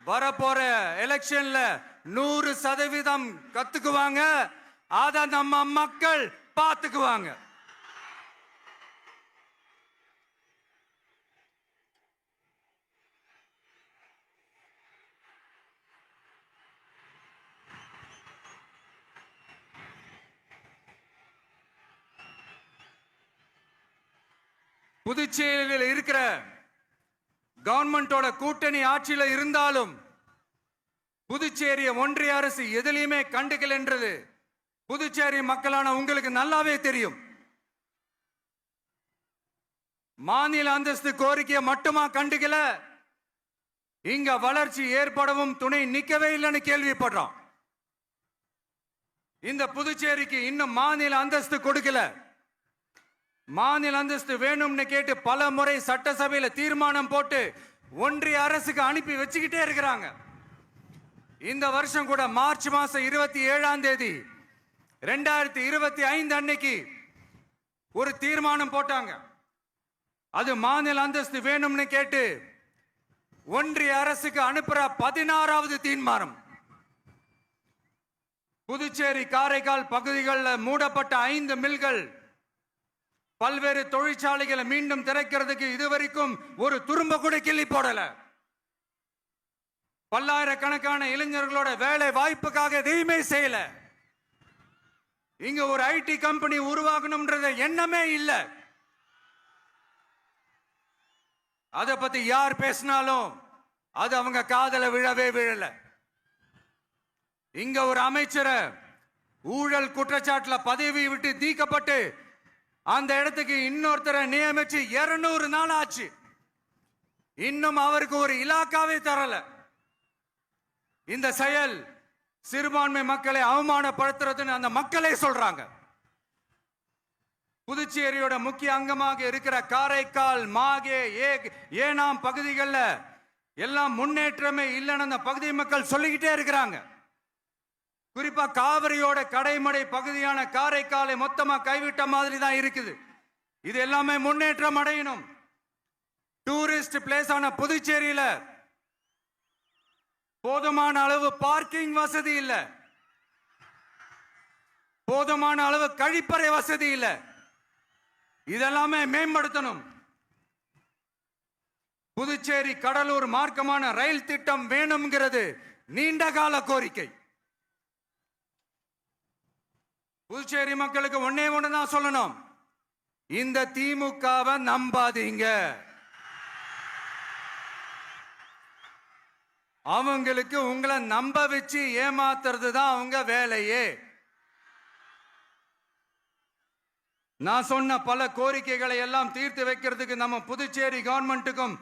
வரப்போற எலெக்ஷன்ல 100% கத்துக்குவாங்க. அத நம்ம மக்கள் பார்த்துக்குவாங்க. புதுச்சேரியில் இருக்கிற கவர்மெண்டோட கூட்டணி ஆட்சியில் இருந்தாலும் புதுச்சேரிய ஒன்றிய அரசு எதிலையுமே கண்டுக்கல் என்றது புதுச்சேரி மக்களான உங்களுக்கு நல்லாவே தெரியும். மாநில அந்தஸ்து கோரிக்கையை மட்டுமா கண்டுக்கல, இங்க வளர்ச்சி ஏற்படவும் துணை நிக்கவே இல்லைன்னு கேள்விப்படுறோம். இந்த புதுச்சேரிக்கு இன்னும் மாநில அந்தஸ்து கொடுக்கல. மாநில அந்தஸ்து வேணும்னு கேட்டு பல முறை சட்டசபையில தீர்மானம் போட்டு ஒன்றிய அரசுக்கு அனுப்பி வச்சுக்கிட்டே இருக்கிறாங்க. இந்த வருஷம் கூட மார்ச் மாசம் 27ஆம் தேதி 2025 அன்னைக்கு ஒரு தீர்மானம் போட்டாங்க. அது மாநில அந்தஸ்து வேணும்னு கேட்டு ஒன்றிய அரசுக்கு அனுப்புற 16வது தீர்மானம். புதுச்சேரி காரைக்கால் பகுதிகளில் மூடப்பட்ட 5 மில்கள், பல்வேறு தொழிற்சாலைகளை மீண்டும் திறக்கிறதுக்கு இதுவரைக்கும் ஒரு துரும்ப கூட கிள்ளி போடல. பல்லாயிரக்கணக்கான இளைஞர்களோட வேலை வாய்ப்புக்காக எதையுமே செய்யல. இங்க ஒரு ஐடி கம்பெனி உருவாகணும்ன்றது எண்ணமே இல்லை. அதை பத்தி யார் பேசினாலும் அது அவங்க காதல விழவே விழல. இங்க ஒரு அமைச்சரை ஊழல் குற்றச்சாட்டுல பதவி விட்டு நீக்கப்பட்டு அந்த இடத்துக்கு இன்னொருத்தரை நியமிச்சு 200 நாள் ஆச்சு. இன்னும் அவருக்கு ஒரு இலாக்காவே தரல. இந்த செயல் சிறுபான்மை மக்களை அவமானப்படுத்துறதுன்னு அந்த மக்களே சொல்றாங்க. புதுச்சேரியோட முக்கிய அங்கமாக இருக்கிற காரைக்கால், மாகே, ஏனாம் பகுதிகளில் எல்லாம் முன்னேற்றமே இல்லைன்னு அந்த பகுதி மக்கள் சொல்லிக்கிட்டே இருக்கிறாங்க. குறிப்பா காவிரியோட கடைமடை பகுதியான காரைக்காலை மொத்தமா கைவிட்ட மாதிரி தான் இருக்குது. இது எல்லாமே முன்னேற்றம் அடையணும். டூரிஸ்ட் பிளேஸ் ஆன புதுச்சேரியில போதுமான அளவு பார்க்கிங் வசதி இல்ல, போதுமான அளவு கழிப்பறை வசதி இல்ல. இதெல்லாமே மேம்படுத்தணும். புதுச்சேரி கடலூர் மார்க்கமான ரயில் திட்டம் வேணும்ங்கிறது நீண்ட கால கோரிக்கை. புதுச்சேரி மக்களுக்கு ஒன்னே ஒண்ணுதான் சொல்லணும், இந்த திமுகவை நம்பாதீங்க. அவங்களுக்கு உங்களை நம்ப வச்சு ஏமாத்துறது தான் அவங்க வேலையே. நான் சொன்ன பல கோரிக்கைகளை எல்லாம் தீர்த்து வைக்கிறதுக்கு நம்ம புதுச்சேரி கவர்மெண்ட்டுக்கும்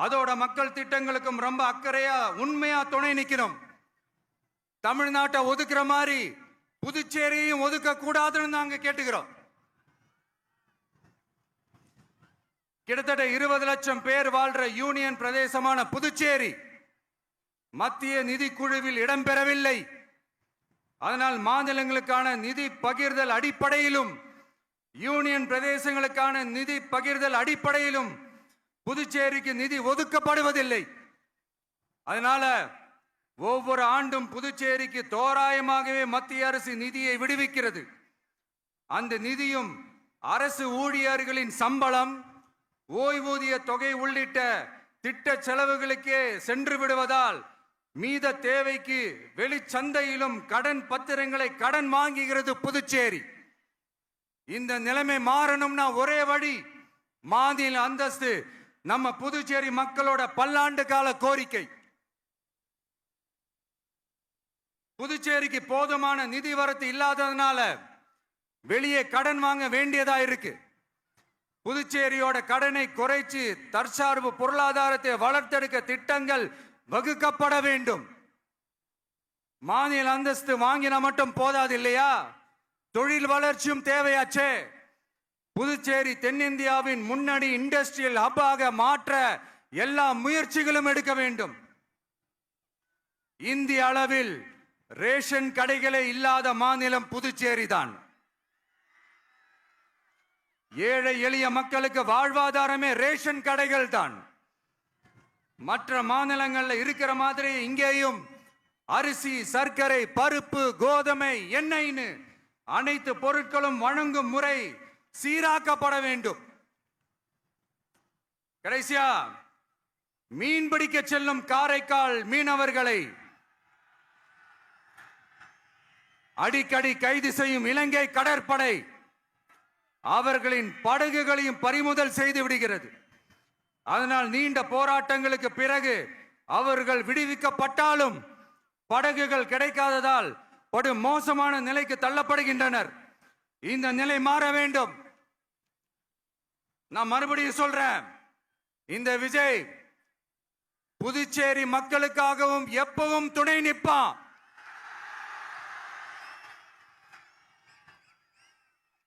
அதோட மக்கள் திட்டங்களுக்கும் ரொம்ப அக்கறையா உண்மையா துணை நிற்கிறோம். தமிழ்நாட்டை ஒதுக்குற மாதிரி புதுச்சேரியும் ஒதுக்க கூடாதுன்னு நாங்க கேட்டுக்கிறோம். கிட்டத்தட்ட 20 லட்சம் பேர் வாழ்ற யூனியன் பிரதேசமான புதுச்சேரி மத்திய நிதி குழுவில் இடம்பெறவில்லை. அதனால் மாநிலங்களுக்கான நிதி பகிர்தல் அடிப்படையிலும் யூனியன் பிரதேசங்களுக்கான நிதி பகிர்தல் அடிப்படையிலும் புதுச்சேரிக்கு நிதி ஒதுக்கப்படுவதில்லை. அதனால ஒவ்வொரு ஆண்டும் புதுச்சேரிக்கு தோராயமாகவே மத்திய அரசு நிதியை விடுவிக்கிறது. அந்த நிதியும் அரசு ஊழியர்களின் சம்பளம், ஓய்வூதிய தொகை உள்ளிட்ட திட்ட செலவுகளுக்கே சென்று விடுவதால் மீத தேவைக்கு வெளிச்சந்தையிலும் கடன் பத்திரங்களை கடன் வாங்குகிறது புதுச்சேரி. இந்த நிலைமை மாறணும்னா ஒரே வழி, மாநில அந்தஸ்து நம்ம புதுச்சேரி மக்களோட பல்லாண்டு கால கோரிக்கை. புதுச்சேரிக்கு போதுமான நிதி வரத்து இல்லாததுனால வெளியே கடன் வாங்க வேண்டியதா இருக்கு. புதுச்சேரியோட கடனை குறைச்சு தற்சார்பு பொருளாதாரத்தை வளர்த்தெடுக்க திட்டங்கள் வகுக்கப்பட வேண்டும். மாநில அந்தஸ்து வாங்கினா மட்டும் போதாது இல்லையா, தொழில் வளர்ச்சியும் தேவையாச்சே. புதுச்சேரி தென்னிந்தியாவின் முன்னணி இண்டஸ்ட்ரியல் ஹப்பாக மாற்ற எல்லா முயற்சிகளும் எடுக்க வேண்டும். இந்திய அளவில் ரேஷன் கடைகளே இல்லாத மாநிலம் புதுச்சேரி தான். ஏழை எளிய மக்களுக்கு வாழ்வாதாரமே ரேஷன் கடைகள் தான். மற்ற மாநிலங்கள்ல இருக்கிற மாதிரி இங்கேயும் அரிசி, சர்க்கரை, பருப்பு, கோதுமை, எண்ணெய்னு அனைத்து பொருட்களும் வழங்கும் முறை சீராக்கப்பட வேண்டும். கடைசியா மீன் பிடிக்க செல்லும் காரைக்கால் மீனவர்களை அடிக்கடி கைது செய்யும் இலங்கை கடற்படை அவர்களின் படகுகளையும் பறிமுதல் செய்து விடுகிறது. அதனால் நீண்ட போராட்டங்களுக்கு பிறகு அவர்கள் விடுவிக்கப்பட்டாலும் படகுகள் கிடைக்காததால் படு மோசமான நிலைக்கு தள்ளப்படுகின்றனர். இந்த நிலை மாற வேண்டும். நான் மறுபடியும் சொல்றேன், இந்த விஜய் புதுச்சேரி மக்களுக்காகவும் எப்பவும் துணை நிற்பான்.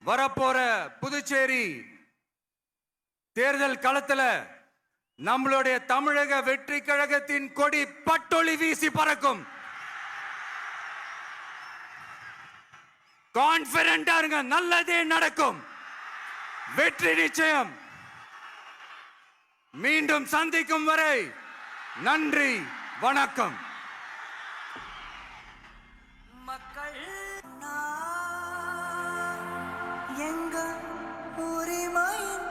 வரப்போற புதுச்சேரி தேர்தல் களத்துல நம்மளுடைய தமிழக வெற்றி கழகத்தின் கொடி பட்டொளி வீசி பறக்கும். கான்பிடண்டா இருங்க, நல்லதே நடக்கும். வெற்றி நிச்சயம். மீண்டும் சந்திக்கும் வரை நன்றி, வணக்கம். மக்கள் எங்க உரிமையின்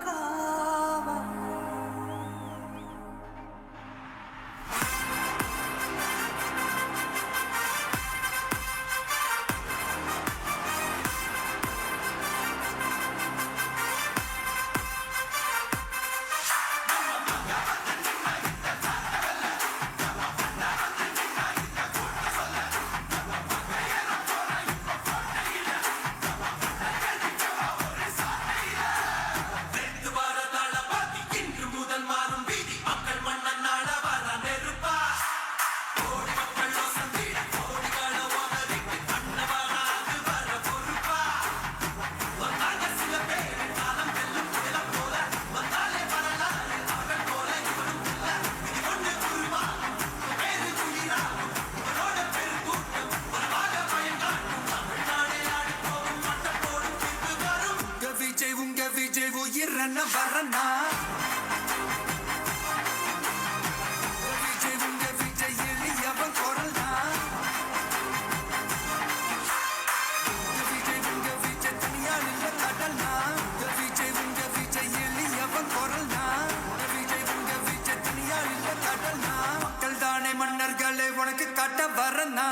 காவல். விஜய் உயிரன வரனா விஜய் உங்க விஜய் எளியவன் குரல்னா விஜய் உங்க விஜய் தனியால் இல்ல கடல்னா விஜய் உங்க விஜய் எளியவன் குரல்னா விஜய் உங்க விஜய் தனியால் இல்ல கடல்னா மக்கள் தானே மன்னர்களே உனக்கு காட்ட வரனா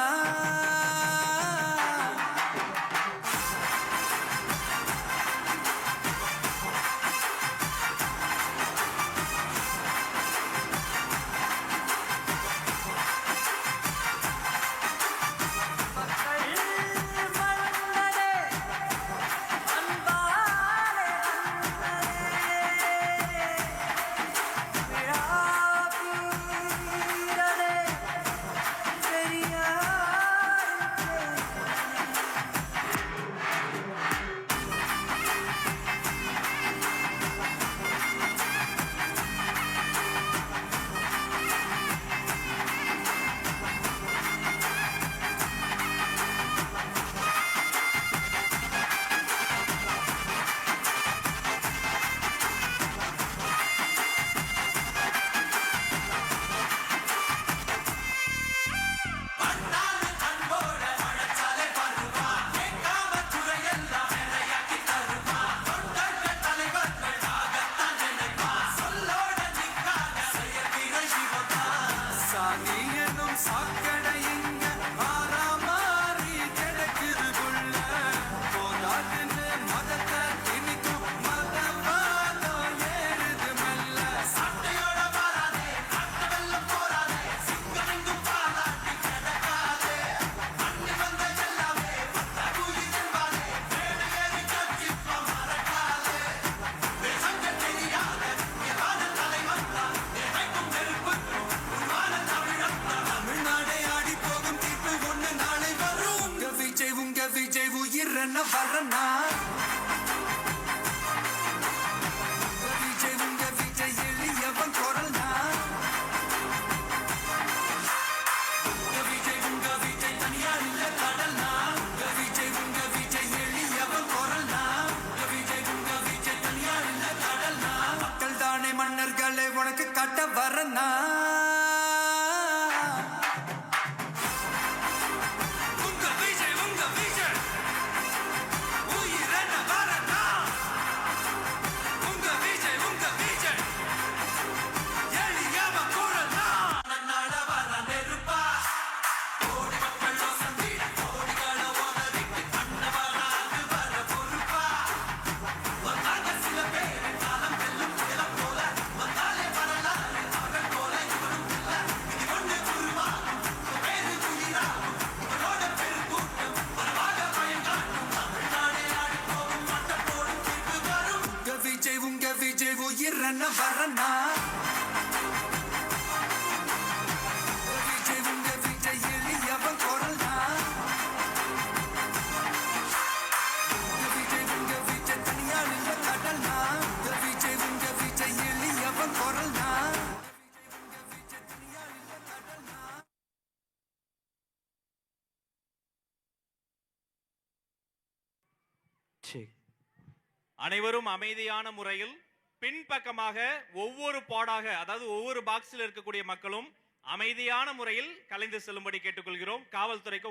விஜய் உயிரன வரனா விஜய் உங்க விஜய் எளியவன் குரல்னா விஜய் உங்க விஜய் தனியார் இல்ல கடல்னா விஜய் உங்க விஜய் எளியவன் குரல்னா விஜய் உங்க விஜய் தனியார் இல்ல கடல்னா மக்கள் தானே மன்னர்களே உனக்கு காட்ட வரனா அபிஷேக். அனைவரும் அமைதியான முறையில் பின்பக்கமாக ஒவ்வொரு பாடாக, அதாவது ஒவ்வொரு பாக்ஸில் இருக்கக்கூடிய மக்களும் அமைதியான முறையில் கலைந்து செல்லும்படி கேட்டுக்கொள்கிறோம். காவல்துறைக்கு